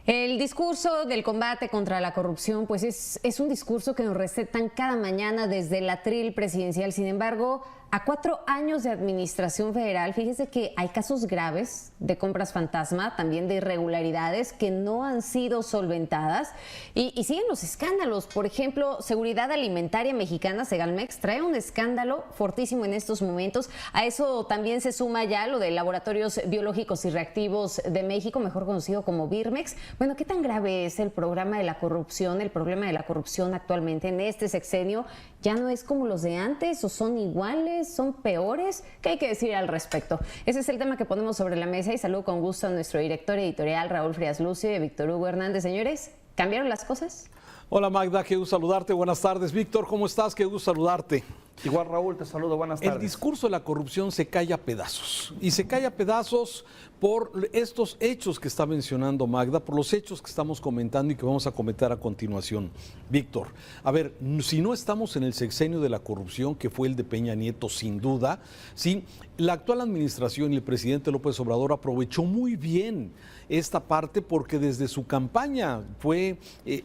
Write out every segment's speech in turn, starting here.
El discurso del combate contra la corrupción, pues es un discurso que nos recetan cada mañana desde el atril presidencial. Sin embargo, a 4 años de administración federal, fíjese que hay casos graves de compras fantasma, también de irregularidades que no han sido solventadas y siguen los escándalos. Por ejemplo, Seguridad Alimentaria Mexicana, Segalmex, trae un escándalo fortísimo en estos momentos. A eso también se suma ya lo de Laboratorios Biológicos y Reactivos de México, mejor conocido como Birmex. Bueno, ¿qué tan grave es el problema de la corrupción? El problema de la corrupción actualmente en este sexenio ya no es como los de antes, o son iguales, son peores. ¿Qué hay que decir al respecto? Ese es el tema que ponemos sobre la mesa y saludo con gusto a nuestro director editorial Raúl Frías Lucio y a Víctor Hugo Hernández. Señores, ¿cambiaron las cosas? Hola Magda, qué gusto saludarte, buenas tardes. Víctor, ¿cómo estás? Qué gusto saludarte. Igual Raúl, te saludo, buenas tardes. El discurso de la corrupción se cae a pedazos y se cae a pedazos por estos hechos que está mencionando Magda, por los hechos que estamos comentando y que vamos a comentar a continuación. Víctor, a ver, si no estamos en el sexenio de la corrupción, que fue el de Peña Nieto sin duda, ¿sí? La actual administración y el presidente López Obrador aprovechó muy bien esta parte porque desde su campaña fue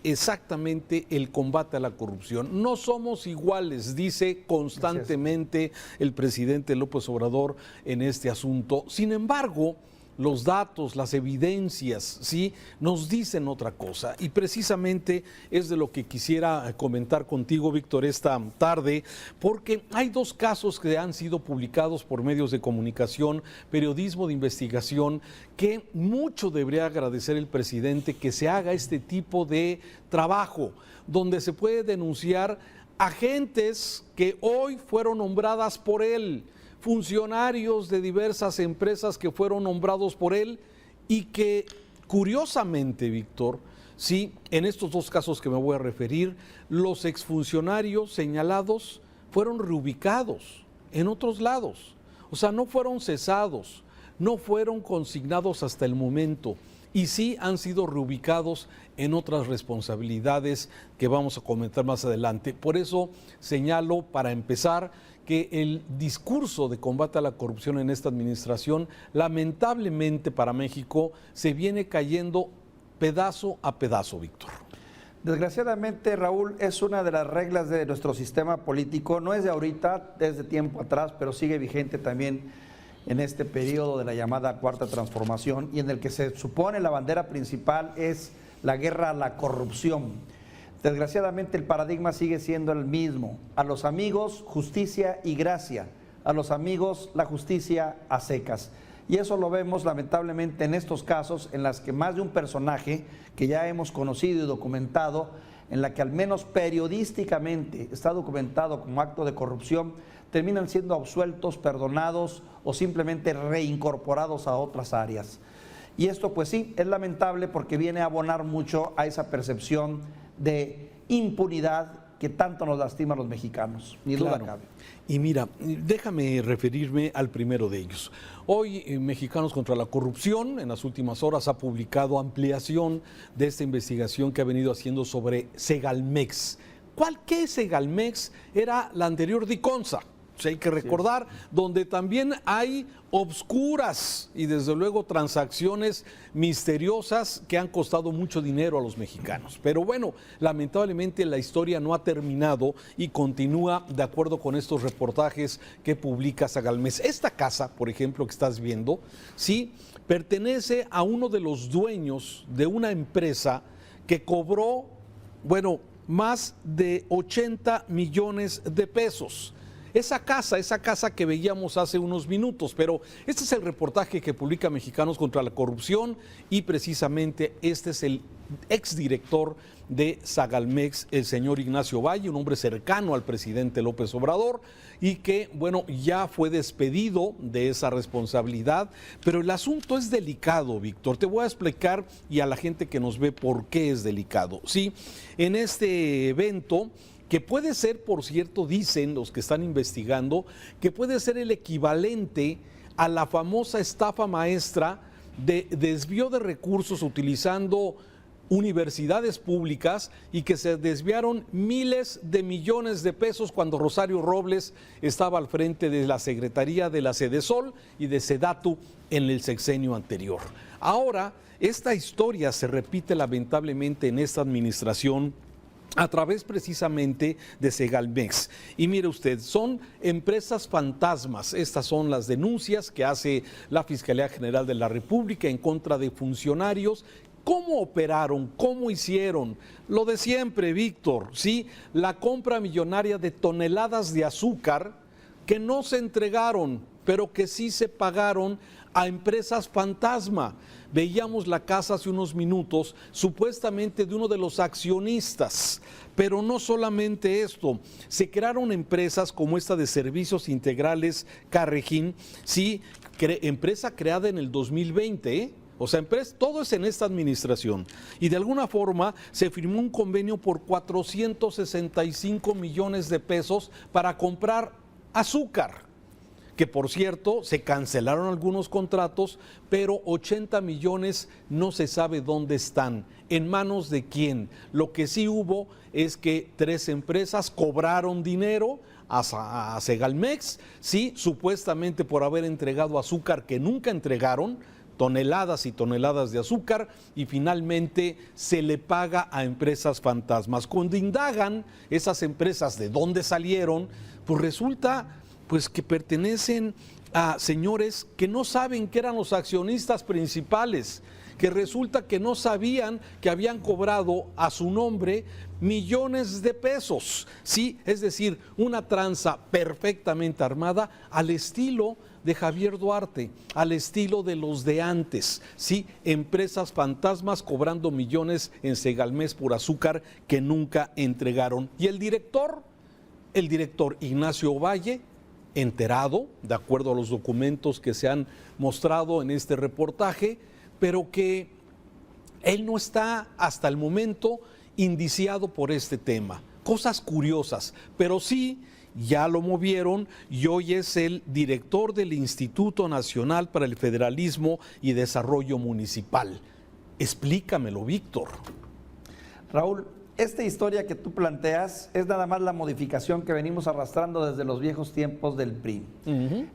exactamente el combate a la corrupción. No somos iguales, dice constantemente el presidente López Obrador en este asunto. Sin embargo, los datos, las evidencias, ¿sí?, nos dicen otra cosa. Y precisamente es de lo que quisiera comentar contigo, Víctor, esta tarde, porque hay 2 casos que han sido publicados por medios de comunicación, periodismo de investigación, que mucho debería agradecer el presidente que se haga este tipo de trabajo, donde se puede denunciar agentes que hoy fueron nombradas por él, funcionarios de diversas empresas que fueron nombrados por él y que curiosamente, Víctor, sí, en estos 2 casos que me voy a referir, los exfuncionarios señalados fueron reubicados en otros lados. O sea, no fueron cesados, no fueron consignados hasta el momento y sí han sido reubicados en otras responsabilidades que vamos a comentar más adelante. Por eso señalo, para empezar, que el discurso de combate a la corrupción en esta administración, lamentablemente para México, se viene cayendo pedazo a pedazo, Víctor. Desgraciadamente, Raúl, es una de las reglas de nuestro sistema político, no es de ahorita, desde tiempo atrás, pero sigue vigente también en este periodo de la llamada Cuarta Transformación y en el que se supone la bandera principal es la guerra a la corrupción. Desgraciadamente el paradigma sigue siendo el mismo. A los amigos, justicia y gracia. A los amigos, la justicia a secas. Y eso lo vemos lamentablemente en estos casos en las que más de un personaje que ya hemos conocido y documentado, en la que al menos periodísticamente está documentado como acto de corrupción, terminan siendo absueltos, perdonados o simplemente reincorporados a otras áreas. Y esto pues sí, es lamentable porque viene a abonar mucho a esa percepción de impunidad que tanto nos lastima a los mexicanos, ni duda cabe. Y mira, déjame referirme al primero de ellos. Hoy Mexicanos contra la Corrupción en las últimas horas ha publicado ampliación de esta investigación que ha venido haciendo sobre Segalmex. ¿Qué Segalmex? Era la anterior Diconsa. Hay que recordar, donde también hay obscuras y desde luego transacciones misteriosas que han costado mucho dinero a los mexicanos. Pero bueno, lamentablemente la historia no ha terminado y continúa de acuerdo con estos reportajes que publica Segalmex. Esta casa, por ejemplo, que estás viendo, sí, pertenece a uno de los dueños de una empresa que cobró, bueno, más de 80 millones de pesos. Esa casa que veíamos hace unos minutos, pero este es el reportaje que publica Mexicanos contra la Corrupción y precisamente este es el exdirector de Segalmex, el señor Ignacio Valle, un hombre cercano al presidente López Obrador y que, bueno, ya fue despedido de esa responsabilidad, pero el asunto es delicado, Víctor. Te voy a explicar y a la gente que nos ve por qué es delicado. Sí, en este evento, que puede ser, por cierto, dicen los que están investigando, que puede ser el equivalente a la famosa estafa maestra de desvío de recursos utilizando universidades públicas y que se desviaron miles de millones de pesos cuando Rosario Robles estaba al frente de la Secretaría de la Sedesol y de Sedatu en el sexenio anterior. Ahora, esta historia se repite lamentablemente en esta administración a través precisamente de Segalmex. Y mire usted, son empresas fantasmas. Estas son las denuncias que hace la Fiscalía General de la República en contra de funcionarios. ¿Cómo operaron? ¿Cómo hicieron? Lo de siempre, Víctor, ¿sí? La compra millonaria de toneladas de azúcar que no se entregaron, pero que sí se pagaron a empresas fantasma. Veíamos la casa hace unos minutos, supuestamente de uno de los accionistas, pero no solamente esto, se crearon empresas como esta de Servicios Integrales Carrejín, sí, empresa creada en el 2020, ¿eh? O sea, todo es en esta administración. Y de alguna forma se firmó un convenio por 465 millones de pesos para comprar azúcar, que por cierto se cancelaron algunos contratos, pero 80 millones no se sabe dónde están, en manos de quién. Lo que sí hubo es que 3 empresas cobraron dinero a Segalmex, sí, supuestamente por haber entregado azúcar que nunca entregaron, toneladas y toneladas de azúcar, y finalmente se le paga a empresas fantasmas. Cuando indagan esas empresas de dónde salieron, pues resulta pues que pertenecen a señores que no saben que eran los accionistas principales, que resulta que no sabían que habían cobrado a su nombre millones de pesos, ¿sí? Es decir, una tranza perfectamente armada al estilo de Javier Duarte, al estilo de los de antes, ¿sí? Empresas fantasmas cobrando millones en Segalmex por azúcar que nunca entregaron. Y el director Ignacio Valle, enterado, de acuerdo a los documentos que se han mostrado en este reportaje, pero que él no está hasta el momento indiciado por este tema. Cosas curiosas, pero sí ya lo movieron y hoy es el director del Instituto Nacional para el Federalismo y Desarrollo Municipal. Explícamelo, Víctor. Raúl, esta historia que tú planteas es nada más la modificación que venimos arrastrando desde los viejos tiempos del PRI.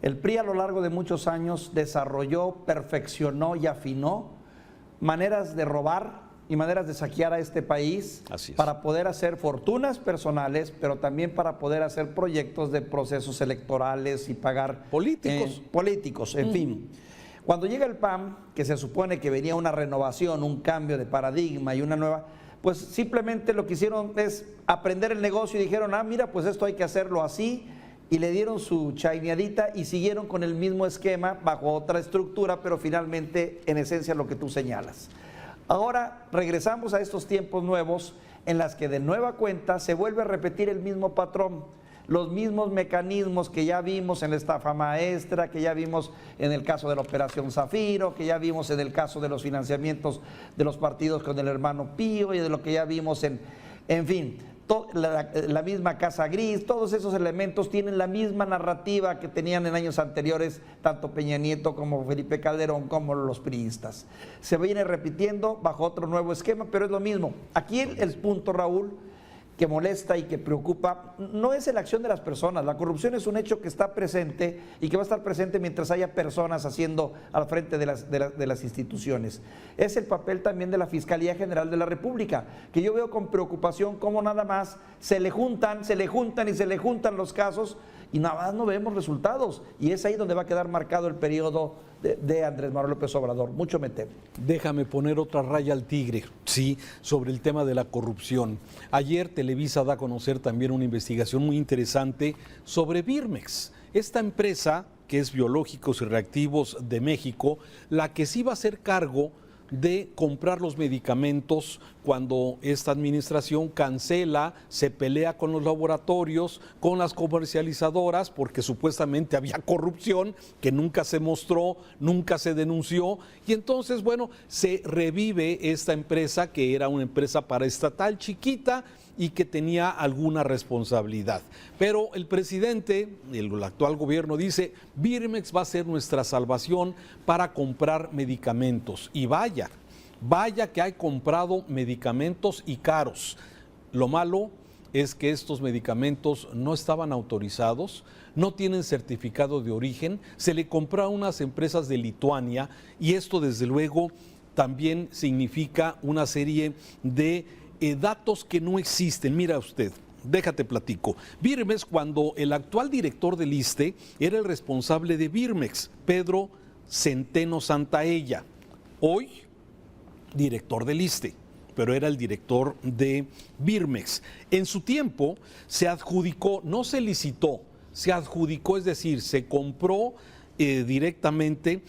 El PRI a lo largo de muchos años desarrolló, perfeccionó y afinó maneras de robar y maneras de saquear a este país para poder hacer fortunas personales, pero también para poder hacer proyectos de procesos electorales y pagar políticos, en fin. Cuando llega el PAN, que se supone que venía una renovación, un cambio de paradigma y una nueva, pues simplemente lo que hicieron es aprender el negocio y dijeron, mira, pues esto hay que hacerlo así, y le dieron su chaineadita y siguieron con el mismo esquema bajo otra estructura, pero finalmente en esencia lo que tú señalas. Ahora regresamos a estos tiempos nuevos en las que de nueva cuenta se vuelve a repetir el mismo patrón, los mismos mecanismos que ya vimos en la estafa maestra, que ya vimos en el caso de la Operación Zafiro, que ya vimos en el caso de los financiamientos de los partidos con el hermano Pío y de lo que ya vimos en fin, la misma Casa Gris. Todos esos elementos tienen la misma narrativa que tenían en años anteriores tanto Peña Nieto como Felipe Calderón como los priistas. Se viene repitiendo bajo otro nuevo esquema, pero es lo mismo. Aquí el punto, Raúl, que molesta y que preocupa, no es la acción de las personas. La corrupción es un hecho que está presente y que va a estar presente mientras haya personas haciendo al frente de las instituciones. Es el papel también de la Fiscalía General de la República, que yo veo con preocupación cómo nada más se le juntan los casos y nada más no vemos resultados. Y es ahí donde va a quedar marcado el periodo de Andrés Manuel López Obrador. Mucho me temo. Déjame poner otra raya al tigre, sí, sobre el tema de la corrupción. Ayer Televisa da a conocer también una investigación muy interesante sobre Birmex, esta empresa que es Biológicos y Reactivos de México, la que sí va a hacer cargo de comprar los medicamentos cuando esta administración cancela, se pelea con los laboratorios, con las comercializadoras, porque supuestamente había corrupción que nunca se mostró, nunca se denunció, y entonces, bueno, se revive esta empresa que era una empresa paraestatal chiquita y que tenía alguna responsabilidad. Pero el presidente, el actual gobierno dice, Birmex va a ser nuestra salvación para comprar medicamentos. Y vaya, Vaya que hay comprado medicamentos y caros. Lo malo es que estos medicamentos no estaban autorizados, no tienen certificado de origen, se le compró a unas empresas de Lituania y esto desde luego también significa una serie de datos que no existen. Mira usted, déjate platico. Birmex, cuando el actual director del ISSSTE era el responsable de Birmex, Pedro Centeno Santaella, hoy director del ISSSTE, pero era el director de Birmex. En su tiempo se adjudicó, no se licitó, se adjudicó, es decir, se compró directamente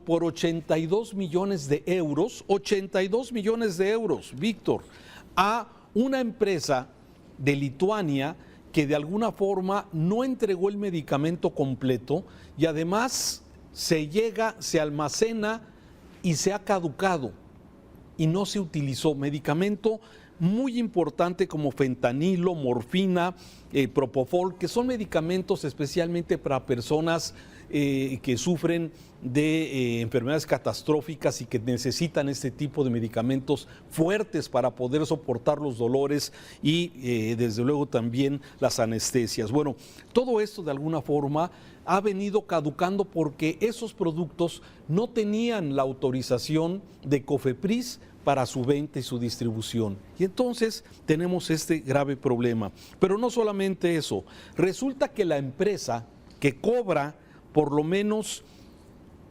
por 82 millones de euros, 82 millones de euros, Víctor, a una empresa de Lituania que de alguna forma no entregó el medicamento completo y además se llega, se almacena y se ha caducado y no se utilizó. Medicamento muy importante como fentanilo, morfina, propofol, que son medicamentos especialmente para personas que sufren de enfermedades catastróficas y que necesitan este tipo de medicamentos fuertes para poder soportar los dolores y desde luego también las anestesias. Bueno, todo esto de alguna forma ha venido caducando porque esos productos no tenían la autorización de COFEPRIS para su venta y su distribución. Y entonces tenemos este grave problema. Pero no solamente eso, resulta que la empresa que cobra por lo menos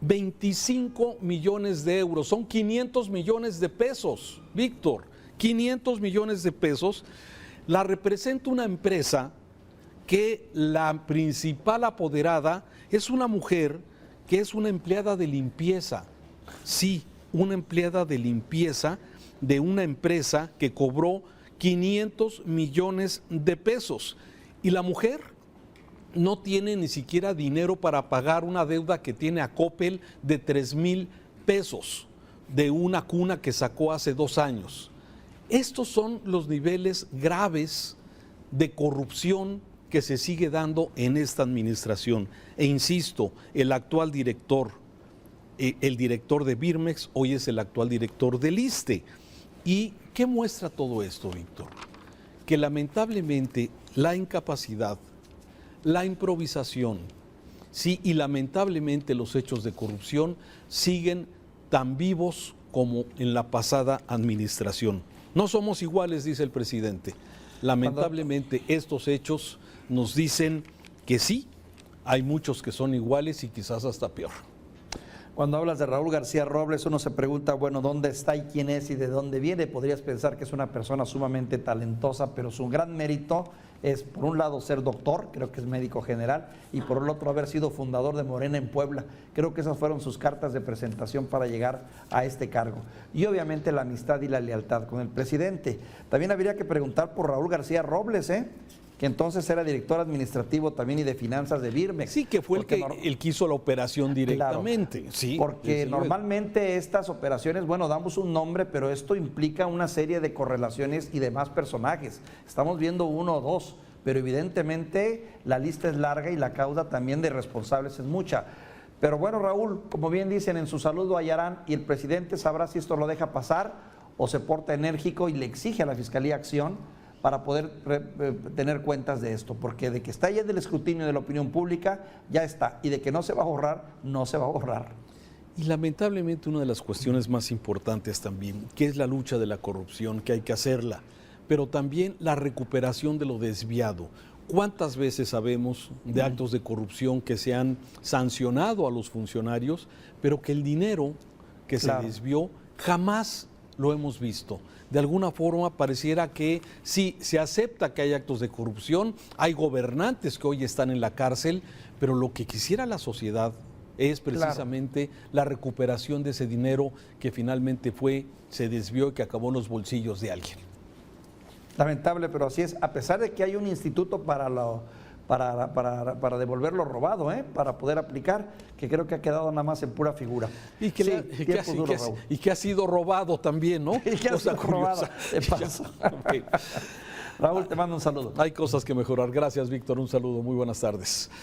25 millones de euros, son 500 millones de pesos, Víctor, 500 millones de pesos, la representa una empresa que la principal apoderada es una mujer que es una empleada de limpieza, sí, una empleada de limpieza de una empresa que cobró 500 millones de pesos y la mujer no tiene ni siquiera dinero para pagar una deuda que tiene a Coppel de 3,000 pesos de una cuna que sacó hace 2 años. Estos son los niveles graves de corrupción que se sigue dando en esta administración. E insisto, el actual director, el director de Birmex, hoy es el actual director del ISSSTE. ¿Y qué muestra todo esto, Víctor? Que lamentablemente la incapacidad, la improvisación, sí, y lamentablemente los hechos de corrupción siguen tan vivos como en la pasada administración. No somos iguales, dice el presidente. Lamentablemente estos hechos nos dicen que sí, hay muchos que son iguales y quizás hasta peor. Cuando hablas de Raúl García Robles, uno se pregunta, bueno, ¿dónde está y quién es y de dónde viene? Podrías pensar que es una persona sumamente talentosa, pero su gran mérito es, por un lado, ser doctor, creo que es médico general, y por el otro, haber sido fundador de Morena en Puebla. Creo que esas fueron sus cartas de presentación para llegar a este cargo. Y obviamente la amistad y la lealtad con el presidente. También habría que preguntar por Raúl García Robles, que entonces era director administrativo también y de finanzas de Birmex. Sí, que fue el que hizo la operación directamente. Claro, sí, porque normalmente estas operaciones, bueno, damos un nombre, pero esto implica una serie de correlaciones y demás personajes. Estamos viendo 1 o 2, pero evidentemente la lista es larga y la cauda también de responsables es mucha. Pero bueno, Raúl, como bien dicen en su saludo a Yarán, y el presidente sabrá si esto lo deja pasar o se porta enérgico y le exige a la Fiscalía acción para poder tener cuentas de esto, porque de que está ya del escrutinio de la opinión pública, ya está, y de que no se va a borrar, no se va a borrar. Y lamentablemente una de las cuestiones más importantes también, que es la lucha de la corrupción, que hay que hacerla, pero también la recuperación de lo desviado. ¿Cuántas veces sabemos de actos de corrupción que se han sancionado a los funcionarios, pero que el dinero que se desvió jamás lo hemos visto? De alguna forma pareciera que sí, se acepta que hay actos de corrupción, hay gobernantes que hoy están en la cárcel, pero lo que quisiera la sociedad es precisamente la recuperación de ese dinero que finalmente se desvió y que acabó en los bolsillos de alguien. Lamentable, pero así es, a pesar de que hay un instituto para devolver lo robado, para poder aplicar, que creo que ha quedado nada más en pura figura. Y que ha sido robado también, ¿no? Y que ha sido robado, de paso. Okay. Raúl, te mando un saludo. Hay cosas que mejorar. Gracias, Víctor. Un saludo. Muy buenas tardes.